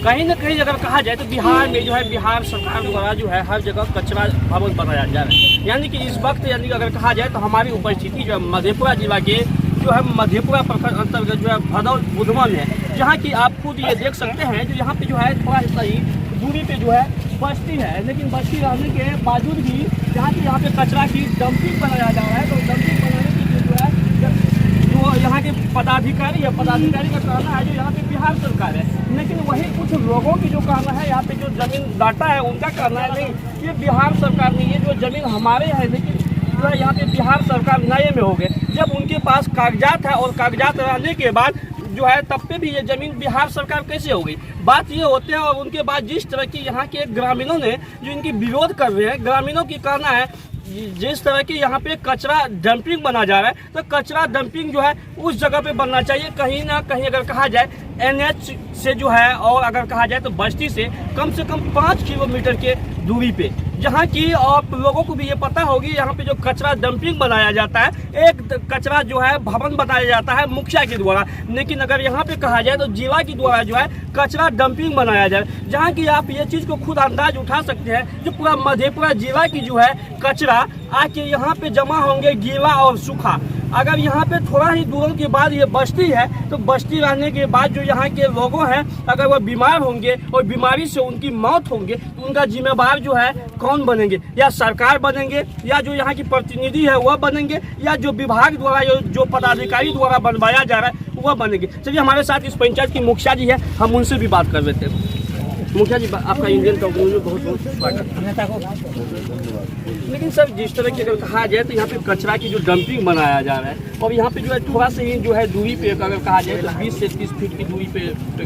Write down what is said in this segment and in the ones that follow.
कहीं ना कहीं अगर कहा जाए तो बिहार में जो है बिहार सरकार द्वारा जो है हर जगह कचरा भवन बनाया जा रहा है। यानी कि इस वक्त यानी कि अगर कहा जाए तो हमारी उपस्थिति जो है मधेपुरा जिला के जो है मधेपुरा प्रखंड अंतर्गत जो है भदौल बुधवा में है, जहाँ की आप खुद ये देख सकते हैं जो यहाँ पे जो है थोड़ा सा ही दूरी पे जो है बस्ती है, लेकिन बस्ती रहने के बावजूद भी यहाँ पे कचरा की डंपिंग बनाया जा रहा है। तो डंपिंग बनाने के लिए जो है जो यहाँ के पदाधिकारी है, पदाधिकारी का कहना है जो यहाँ पे बिहार सरकार है, लेकिन वही कुछ लोगों की जो कहना है यहाँ पे जो जमीन डाटा है उनका कहना है नहीं, ये बिहार सरकार नहीं है, जो जमीन हमारे है, लेकिन जो है यहाँ पे बिहार सरकार नए में हो गए। जब उनके पास कागजात है और कागजात रहने के बाद जो है तब पे भी ये जमीन बिहार सरकार कैसे हो गई, बात ये होते हैं। और उनके बाद जिस तरह की यहाँ के ग्रामीणों ने जो इनकी विरोध कर रहे हैं, ग्रामीणों की कहना है जिस तरह की यहाँ पे कचरा डंपिंग बना जा रहा है, तो कचरा डंपिंग जो है उस जगह पे बनना चाहिए कहीं ना कहीं, अगर कहा जाए NH से जो है, और अगर कहा जाए तो बस्ती से कम 5 किलोमीटर के दूरी पे, जहाँ की आप लोगों को भी ये पता होगी यहाँ पे जो कचरा डंपिंग बनाया जाता है, एक कचरा जो है भवन बताया जाता है मुखिया के द्वारा, लेकिन अगर यहाँ पे कहा जाए तो जिला के द्वारा जो है कचरा डंपिंग बनाया जाए, जहाँ की आप ये चीज़ को खुद अंदाज उठा सकते हैं। जो पूरा मधेपुरा जिला की जो है कचरा आके यहाँ पे जमा होंगे गीला और सूखा। अगर यहाँ पे थोड़ा ही दूरों के बाद ये बस्ती है, तो बस्ती रहने के बाद जो यहाँ के लोगों हैं अगर वो बीमार होंगे और बीमारी से उनकी मौत होंगे तो उनका जिम्मेवार जो है कौन बनेंगे, या सरकार बनेंगे, या जो यहाँ की प्रतिनिधि है वह बनेंगे, या जो विभाग द्वारा जो पदाधिकारी द्वारा बनवाया जा रहा है वह बनेंगे। चलिए हमारे साथ इस पंचायत की मुखिया जी है, हम उनसे भी बात कर लेते हैं। मुखिया जी, आपका इंडियन कांग्रेस में बहुत बहुत स्वागत। लेकिन सर जिस तरह की अगर कहा जाए तो यहाँ पे कचरा की जो डंपिंग बनाया जा रहा है, और यहाँ पे जो है थोड़ा सा ही जो है दूरी पे अगर कहा जाए तो 20 से 30 फीट की दूरी पे,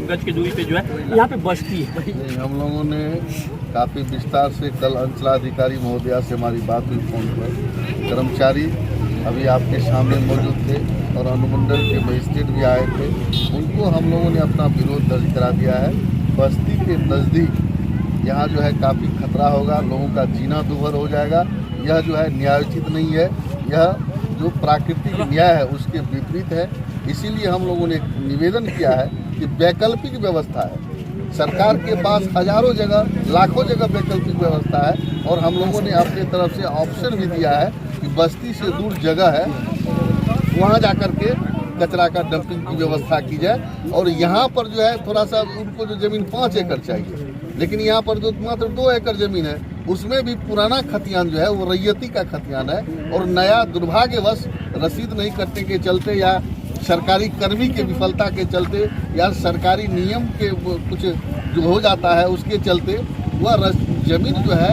गज की दूरी पे जो है यहाँ पे बस्ती है। हम लोगों ने काफ़ी विस्तार से कल अंचलाधिकारी महोदया से हमारी बात हुई फोन पर, कर्मचारी अभी आपके सामने मौजूद थे और अनुमंडल के मजिस्ट्रेट भी आए थे, उनको हम लोगों ने अपना विरोध दर्ज करा दिया है। बस्ती के नज़दीक यहाँ जो है काफ़ी खतरा होगा, लोगों का जीना दुभर हो जाएगा। यह जो है न्यायोचित नहीं है, यह जो प्राकृतिक न्याय है उसके विपरीत है। इसीलिए हम लोगों ने एक निवेदन किया है कि वैकल्पिक व्यवस्था है, सरकार के पास हजारों जगह, लाखों जगह वैकल्पिक व्यवस्था है, और हम लोगों ने अपनी तरफ से ऑप्शन भी दिया है कि बस्ती से दूर जगह है वहाँ जाकर के कचरा का डंपिंग की व्यवस्था की जाए। और यहाँ पर जो है थोड़ा सा उनको जो ज़मीन 5 एकड़ चाहिए, लेकिन यहाँ पर जो मात्र 2 एकड़ ज़मीन है उसमें भी पुराना खतियान जो है वो रैयती का खतियान है, और नया दुर्भाग्यवश रसीद नहीं कटने के चलते या सरकारी कर्मी के विफलता के चलते या सरकारी नियम के कुछ जो हो जाता है उसके चलते वह ज़मीन जो है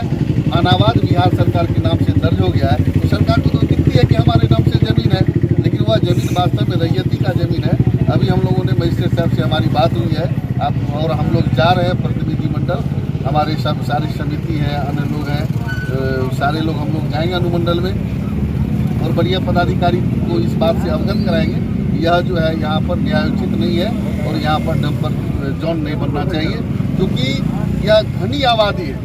अनाबाद बिहार सरकार के नाम से दर्ज हो गया है। तो सरकार को तो दिखती है कि हमारे नाम से ज़मीन है, लेकिन वह ज़मीन वास्तव में रैयती का ज़मीन है। अभी हम लोगों ने मजिस्ट्रेट साहब से हमारी बात हुई है और हम लोग जा रहे हैं, प्रतिनिधिमंडल हमारे सब सारी समिति हैं, अन्य लोग हैं, सारे लोग हम लोग जाएंगे अनुमंडल में और बढ़िया पदाधिकारी को इस बात से अवगत कराएंगे। यह जो है यहाँ पर न्यायोचित नहीं है और यहाँ पर डंपर जोन नहीं बनना चाहिए, क्योंकि यह घनी आबादी है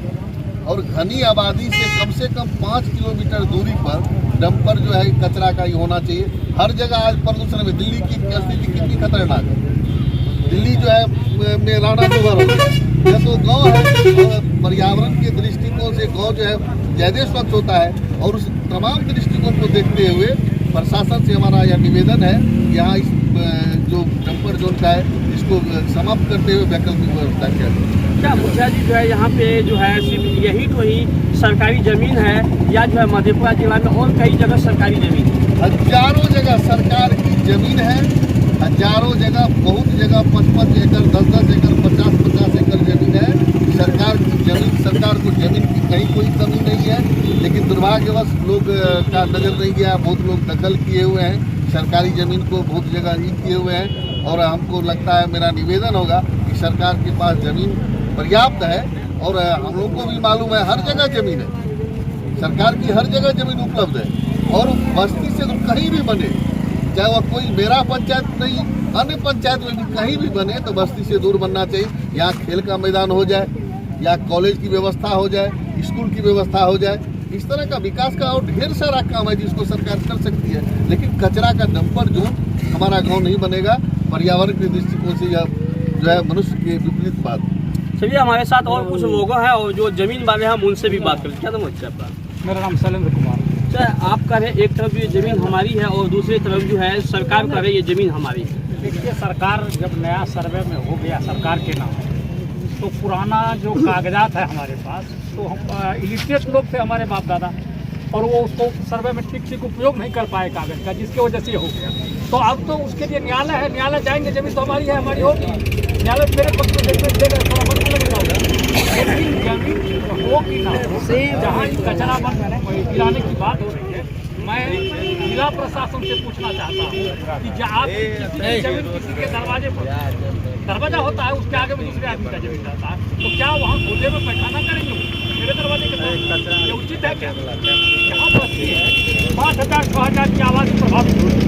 और घनी आबादी से कम 5 किलोमीटर दूरी पर डंपर जो है कचरा का ही होना चाहिए। हर जगह आज प्रदूषण में दिल्ली की स्थिति कितनी खतरनाक है, दिल्ली जो है में राणा दुभर हो गया। यह तो गाँव है और पर्यावरण के दृष्टिकोण से गाँव जो है ज़्यादा स्वच्छ होता है, और उस तमाम दृष्टिकोण को देखते हुए प्रशासन से हमारा यह निवेदन है, यहाँ इस जो डंपर जोन का है इसको समाप्त करते हुए वैकल्पिक व्यवस्था किया जाए। क्या मुखिया जी जो है यहाँ पे जो है सिर्फ यही तो ही सरकारी ज़मीन है, या जो है मधेपुरा जिला में और कई जगह सरकारी ज़मीन है? हजारों जगह सरकार की ज़मीन है, हजारों जगह, बहुत जगह 5-5 एकड़, 10-10 एकड़, 50-50 एकड़ ज़मीन है। सरकार की ज़मीन, सरकार को ज़मीन की कहीं कोई कमी नहीं है, लेकिन दुर्भाग्यवश लोग का नज़र नहीं गया, बहुत लोग दखल किए हुए हैं सरकारी ज़मीन को, बहुत जगह ही किए हुए हैं। और हमको लगता है, मेरा निवेदन होगा कि सरकार के पास ज़मीन पर्याप्त है, और हम लोग को भी मालूम है हर जगह ज़मीन है, सरकार की हर जगह ज़मीन उपलब्ध है। और बस्ती से तो कहीं भी बने, चाहे वह कोई मेरा पंचायत नहीं, अन्य पंचायत में भी कहीं भी बने, तो बस्ती से दूर बनना चाहिए। यहाँ खेल का मैदान हो जाए, या कॉलेज की व्यवस्था हो जाए, स्कूल की व्यवस्था हो जाए, इस तरह का विकास का और ढेर सारा काम है जिसको सरकार कर सकती है। लेकिन कचरा का डंपर जोन हमारा गाँव नहीं बनेगा, पर्यावरण के दृष्टिकोण से यह जो है मनुष्य के विपरीत बात। चलिए हमारे साथ और कुछ लोग हैं और जो जमीन वाले हैं हम उनसे भी बात करें। क्या नाम है आपका? मेरा नाम शैलेंद्र कुमार। सर आप कह रहे एक तरफ ये जमीन हमारी है और दूसरी तरफ जो है सरकार कह रही है ये जमीन हमारी है। देखिए, सरकार जब नया सर्वे में हो गया सरकार के नाम तो पुराना जो कागजात है हमारे पास, तो हम इलिटरेट लोग थे हमारे बाप दादा, और वो उसको सर्वे में ठीक उपयोग नहीं कर पाए कागज का, जिसकी वजह से हो गया। तो अब तो उसके लिए न्यायालय है, न्यायालय जाएंगे, जमीन तो हमारी है, हमारी होगी, न्यायालय मेरे पक्ष में जजमेंट देगा, थोड़ा बहुत अलग होगा। लेकिन जमीन हो कि ना हो, जहाँ कचरा बन गिराने की बात हो रही है, मैं जिला प्रशासन से पूछना चाहता हूँ कि आप किसी जमीन किसी के दरवाजे पर दरवाजा होता है, उसके आगे में दूसरे आदमी का जमीन रहता है, तो क्या वहाँ खुले में पैखाना करेंगे? मेरे दरवाजे के साथ ये उचित है क्या? यहाँ बस्ती है, 5,000 6,000 की आबादी प्रभावित होगी,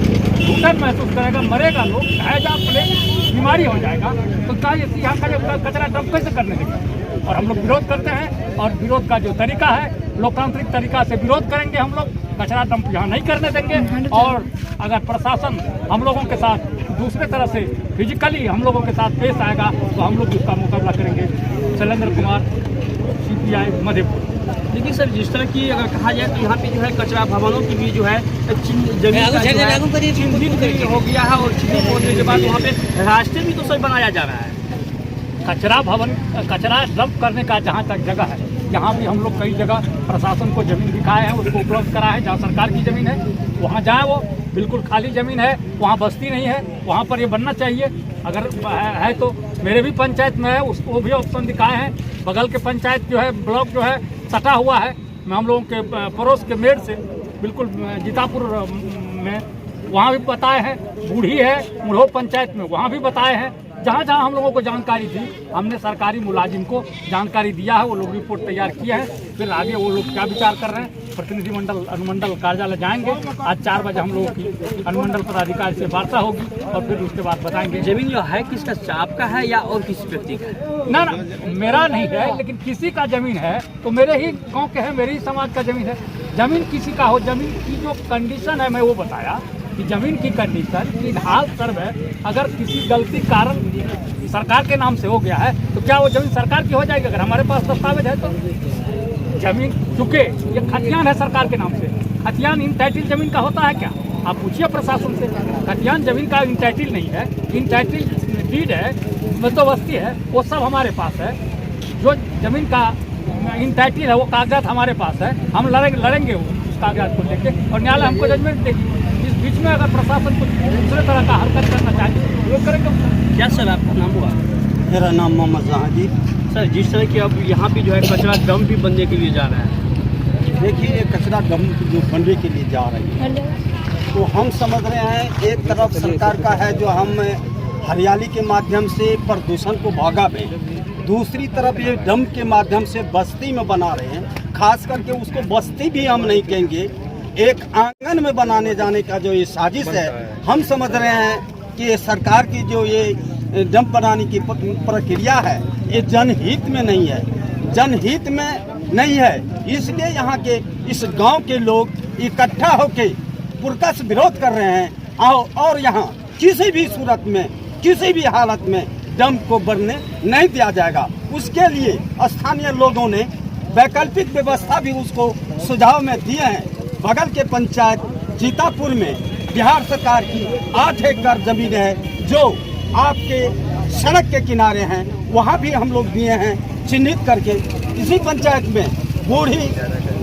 घुटन महसूस करेगा, मरेगा लोग, हैजा प्लेग बीमारी हो जाएगा, तो क्या ये यहाँ का कचरा डंप कैसे करने देंगे? और हम लोग विरोध करते हैं, और विरोध का जो तरीका है लोकतांत्रिक तरीका से विरोध करेंगे। हम लोग कचरा डंप यहाँ नहीं करने देंगे, और अगर प्रशासन हम लोगों के साथ दूसरे तरह से फिजिकली हम लोगों के साथ पेश आएगा तो हम लोग उसका मुकाबला करेंगे। शैलेंद्र कुमार, CPI मधेपुर। देखिए सर, जिस तरह की अगर कहा जाए तो यहाँ पे जो है कचरा भवनों की भी जो है जमीन का चिन्हित भी हो गया है, और चिन्हित होने के बाद वहाँ पे रास्ते भी तो सर बनाया जा रहा है। कचरा भवन, कचरा डंप करने का जहाँ तक जगह है, यहाँ भी हम लोग कई जगह प्रशासन को जमीन दिखाए हैं, उसको उपलब्ध करा है। जहाँ सरकार की ज़मीन है वहाँ जाए, वो बिल्कुल खाली ज़मीन है, वहाँ बस्ती नहीं है, वहाँ पर ये बनना चाहिए। अगर है तो मेरे भी पंचायत में है, उसको भी ऑप्शन दिखाए हैं। बगल के पंचायत जो है, ब्लॉक जो है सटा हुआ है, हम लोगों के पड़ोस के मेड़ से बिल्कुल जीतापुर में, वहाँ भी बताए हैं। बूढ़ी है मुढ़ो पंचायत में, वहाँ भी बताए हैं। जहाँ जहाँ हम लोगों को जानकारी थी, हमने सरकारी मुलाजिम को जानकारी दिया है, वो लोग रिपोर्ट तैयार किए हैं। फिर आगे वो लोग क्या विचार कर रहे हैं, प्रतिनिधिमंडल अनुमंडल कार्यालय जाएंगे। आज 4 बजे हम लोगों की अनुमंडल पदाधिकारी से वार्ता होगी, और फिर उसके बाद बताएंगे। जमीन जो है किसका, आपका है या और किसी व्यक्ति का है? ना, मेरा नहीं है, लेकिन किसी का जमीन है तो मेरे ही गाँव के है, मेरे ही समाज का जमीन है। जमीन किसी का हो, जमीन की जो कंडीशन है मैं वो बताया कि जमीन की कंडीशन फिलहाल सर्वे अगर किसी गलती कारण सरकार के नाम से हो गया है तो क्या वो जमीन सरकार की हो जाएगी? अगर हमारे पास दस्तावेज है तो जमीन, चूंकि ये खतियान है सरकार के नाम से, खतियान इनटाइटल जमीन का होता है क्या? आप पूछिए प्रशासन से। खतियान जमीन का इनटाइटल नहीं है, इनटाइटल डीड है, बंदोबस्ती है, वो सब हमारे पास है। जो जमीन का इनटाइटल है वो कागजात हमारे पास है, हम लड़ेंगे उस कागजात को लेके, और न्यायालय हमको जजमेंट देगी। इस बीच में अगर प्रशासन कुछ दूसरे तरह का हरकत करना चाहिए वो करेंगे। क्या सर आपका नाम हुआ? मेरा नाम मोहम्मद जहांगीर। सर, जिस तरह की अब यहाँ पे जो है कचरा डंप भी बनने के लिए जा रहा है, देखिए, ये कचरा डंप जो बनने के लिए जा रही है, तो हम समझ रहे हैं एक तरफ सरकार का है जो हम हरियाली के माध्यम से प्रदूषण को भगावे, दूसरी तरफ ये डंप के माध्यम से बस्ती में बना रहे हैं। खास करके उसको बस्ती भी हम नहीं कहेंगे, एक आंगन में बनाने जाने का जो ये साजिश है, हम समझ रहे हैं कि सरकार की जो ये डंप बनाने की प्रक्रिया है ये जनहित में नहीं है, जनहित में नहीं है। इसलिए यहाँ के इस गांव के लोग इकट्ठा होकर पुरकस विरोध कर रहे हैं, और यहाँ किसी भी सूरत में, किसी भी हालत में डंप को बढ़ने नहीं दिया जाएगा। उसके लिए स्थानीय लोगों ने वैकल्पिक व्यवस्था भी उसको सुझाव में दिए हैं। बगल के पंचायत जीतापुर में बिहार सरकार की 8 एकड़ जमीन है जो आपके सड़क के किनारे हैं, वहाँ भी हम लोग दिए हैं चिन्हित करके। इसी पंचायत में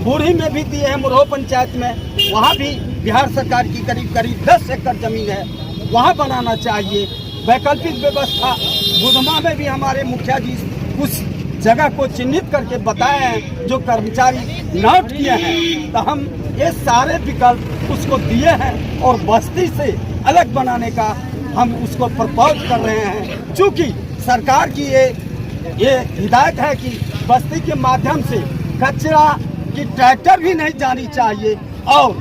बूढ़ी में भी दिए हैं, मुढ़ो पंचायत में, वहाँ भी बिहार सरकार की करीब 10 एकड़ जमीन है, वहाँ बनाना चाहिए। वैकल्पिक व्यवस्था बुधमा में भी हमारे मुखिया जी उस जगह को चिन्हित करके बताए हैं, जो कर्मचारी नोट किए हैं, तो हम ये सारे विकल्प उसको दिए हैं, और बस्ती से अलग बनाने का हम उसको प्रपोज कर रहे हैं। चूँकि सरकार की ये हिदायत है कि बस्ती के माध्यम से कचरा की ट्रैक्टर भी नहीं जानी चाहिए, और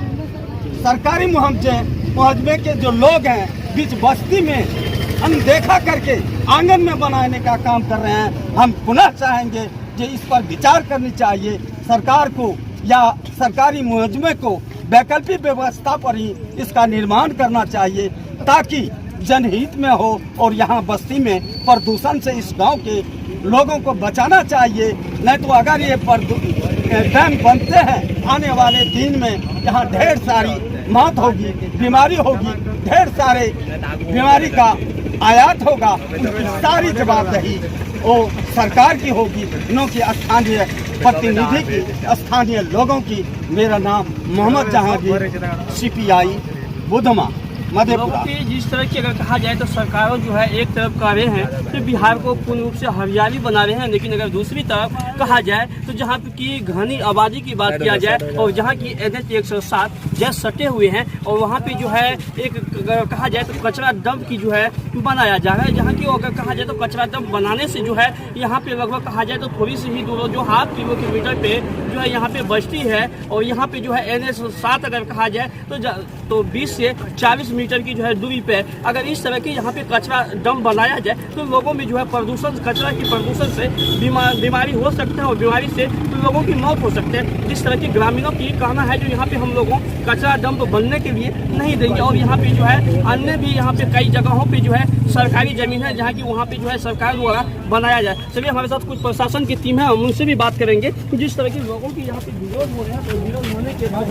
सरकारी मुहजमे के जो लोग हैं बीच बस्ती में अनदेखा करके आंगन में बनाने का काम कर रहे हैं। हम पुनः चाहेंगे कि इस पर विचार करनी चाहिए सरकार को, या सरकारी मुहजमे को वैकल्पिक व्यवस्था पर ही इसका निर्माण करना चाहिए, ताकि जनहित में हो और यहाँ बस्ती में प्रदूषण से इस गांव के लोगों को बचाना चाहिए। नहीं तो अगर ये डैम बनते हैं आने वाले दिन में यहाँ ढेर सारी मौत होगी, बीमारी होगी, ढेर सारे बीमारी का आयात होगा। उनकी सारी जवाबदेही वो सरकार की होगी, न कि स्थानीय प्रतिनिधि की, स्थानीय लोगों की। मेरा नाम मोहम्मद जहांगीर, CPI बुधमा मधेपुरा। जिस तरह की अगर कहा जाए तो सरकारों जो है एक तरफ कर रहे हैं कि बिहार को पूर्ण रूप से हरियाली बना रहे हैं, लेकिन अगर दूसरी तरफ कहा जाए तो जहाँ की घनी आबादी की बात किया जाए और जहाँ की NH 107 जैसे सटे हुए हैं और वहाँ पे जो है एक अगर कहा जाए तो कचरा डंप की जो है बनाया जा रहा है, जहाँ की अगर कहा जाए तो कचरा डंप बनाने से जो है यहाँ पे लगभग कहा जाए तो थोड़ी सी ही दूर जो ½ किलोमीटर पे जो है यहाँ पे बस्ती है और यहाँ पे जो है NH 7 अगर कहा जाए तो 20 से 40 मीटर की जो है दूरी पे अगर इस तरह की यहाँ पे कचरा डंप बनाया जाए तो लोगों में जो है प्रदूषण, कचरा की प्रदूषण से बीमारी हो सकता है और बीमारी से लोगों की मौत हो सकती है। जिस तरह के ग्रामीणों की कहना है जो यहाँ पे हम लोगों कचरा डंप बनने के लिए नहीं देंगे और यहाँ पे जो है अन्य भी यहाँ पे कई जगहों पे जो है सरकारी जमीन है जहाँ की वहाँ पे जो है सरकार द्वारा बनाया जाए। चलिए हमारे साथ कुछ प्रशासन की टीम है, हम उनसे भी बात करेंगे। जिस तरह के लोगों की यहाँ पे विरोध हो रहे हैं तो विरोध होने के बाद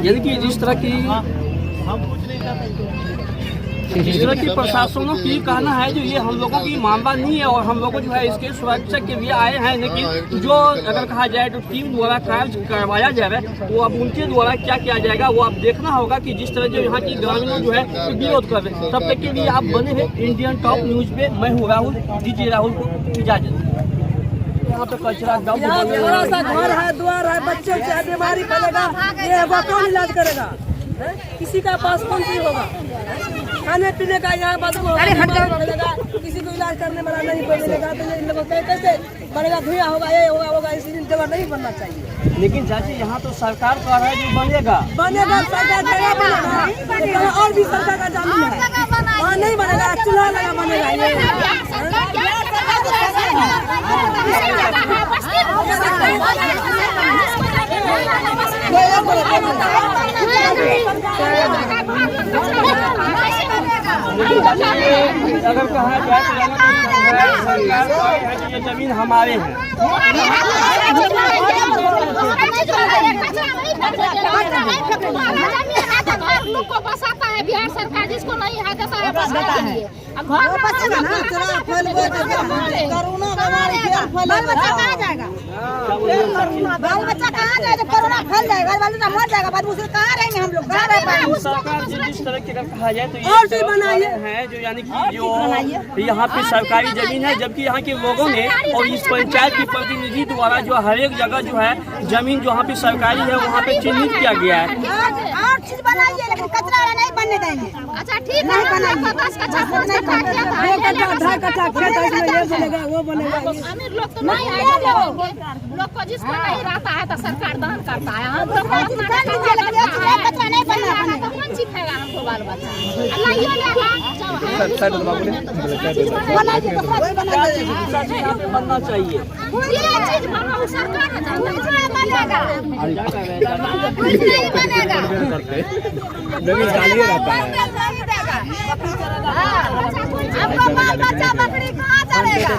यानी कि जिस तरह की प्रशासनों की कहना है जो ये हम लोगों की मामला नहीं है और हम लोग जो है इसके सुरक्षा के लिए आए हैं, लेकिन जो अगर कहा जाए तो टीम द्वारा कार्य करवाया जा रहा है वो अब उनके द्वारा क्या किया जाएगा वो अब देखना होगा कि जिस तरह जो यहाँ की ग्रामीणों जो है विरोध कर रहे हैं। तब तक के लिए आप बने हैं इंडियन टॉप न्यूज पे। मैं हूँ राहुल, DJ राहुल को इजाजत। यहाँ पे कचरा डंप घर है, द्वार है, बच्चों से बीमारी फैलेगा, ये कौन इलाज करेगा? किसी का पास कौन सी होगा? खाने पीने का यहाँ बात फैलेगा, किसी को इलाज करने वाला नहीं मिलेगा तो इन लोगों को कैसे बनेगा? धुआं होगा, ये होगा, इसी जगह नहीं बनना चाहिए। लेकिन चाची यहाँ तो सरकार कह रहा है कि बनेगा सरकार बनेगा और भी सरकार का जमीन है वहाँ नहीं बनेगा, चूल्हा लगा बनेगा। अगर कहा जाए तो सरकार ये जमीन हमारे हैं। लोग को बसाता है बिहार सरकार, जिसको नहीं है बाल बच्चा कहाँ जाएगा? कोरोना फैल जाएगा, बाल बच्चा मर जाएगा, बाद उससे कहाँ रहेंगे हम लोग? सरकार जिस तरह की कहा जाए तो ये है जो यानी कि जो यहाँ पे सरकारी जमीन है, जबकि यहाँ के लोगों ने और इस पंचायत के प्रतिनिधि द्वारा जो हर एक जगह जो है जमीन जहाँ पे सरकारी है वहाँ पे चिन्हित किया गया है। और चीज बनाइए लेकिन कचरा वाला नहीं बनने देंगे। अच्छा ठीक है, अमीर लोग तो नहीं आएंगे, लोग को जिसको नहीं रहता है तो सरकार दान करता है। हम लोग कचरा नहीं बनना तो कौन सीखेगा हमको बाल बच्चा? बनना चाहिए, चीज बनाओ, सरकार बनेगा, कुछ नहीं बनेगा। आपका बाल बच्चा बकरी कहाँ चलेगा?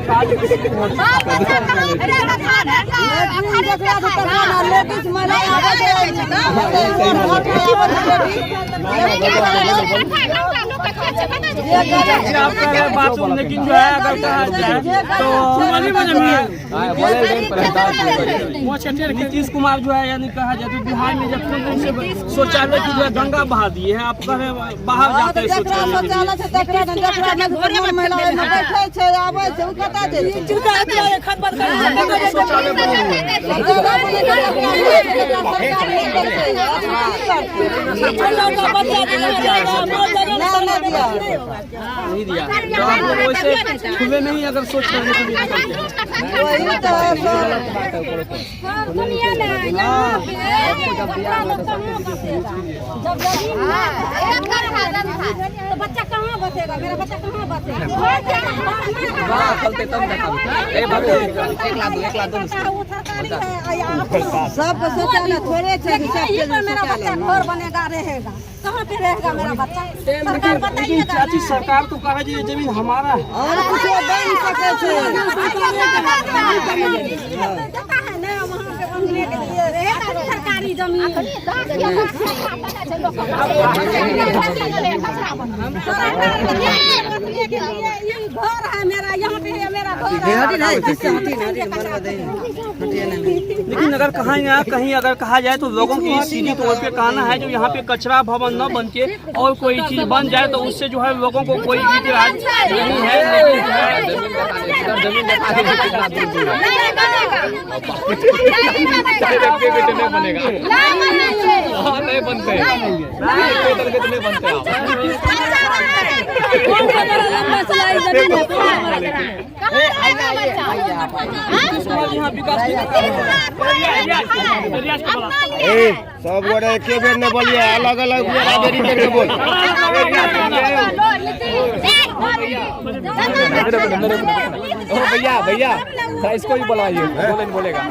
बाल बच्चा कहाँ बात लेकिन जो है अगर कहा जाए तो नीतीश कुमार जो है यानी कहा जाए तो बिहार में जब शौचालय की जो है गंगा बहा दिए हैं, आप कहे बाहर जाते हैं नहीं दिया तो आप लोग वैसे खुले में ही अगर सोच करने के लिए तो बच्चा कहाँ बचेगा? मेरा बच्चा कहाँ बचेगा? सब शौचालय थोड़े थे, मेरा बच्चा घर बनेगा रहेगा, कहाँ पे रहेगा मेरा बच्चा? सरकार बताइए लेकिन चाची सरकार तो कहा जी ये जमीन हमारा है और कुछ बन सके थे। सरकारी जमीन घर है मेरा, यहाँ पे है मेरा लेकिन अगर कहीं अगर कहा जाए तो लोगों की सीधी तौर पे कहना है जो यहाँ पे कचरा भवन न बन के और कोई चीज बन जाए तो उससे जो है लोगों को कोई इतराज नहीं है। नहीं बनते सब गोटे एक बेर ने बोलिए, अलग अलग बेरी करके बोल। भैया भैया इसको भी बुलाइए, बोलेगा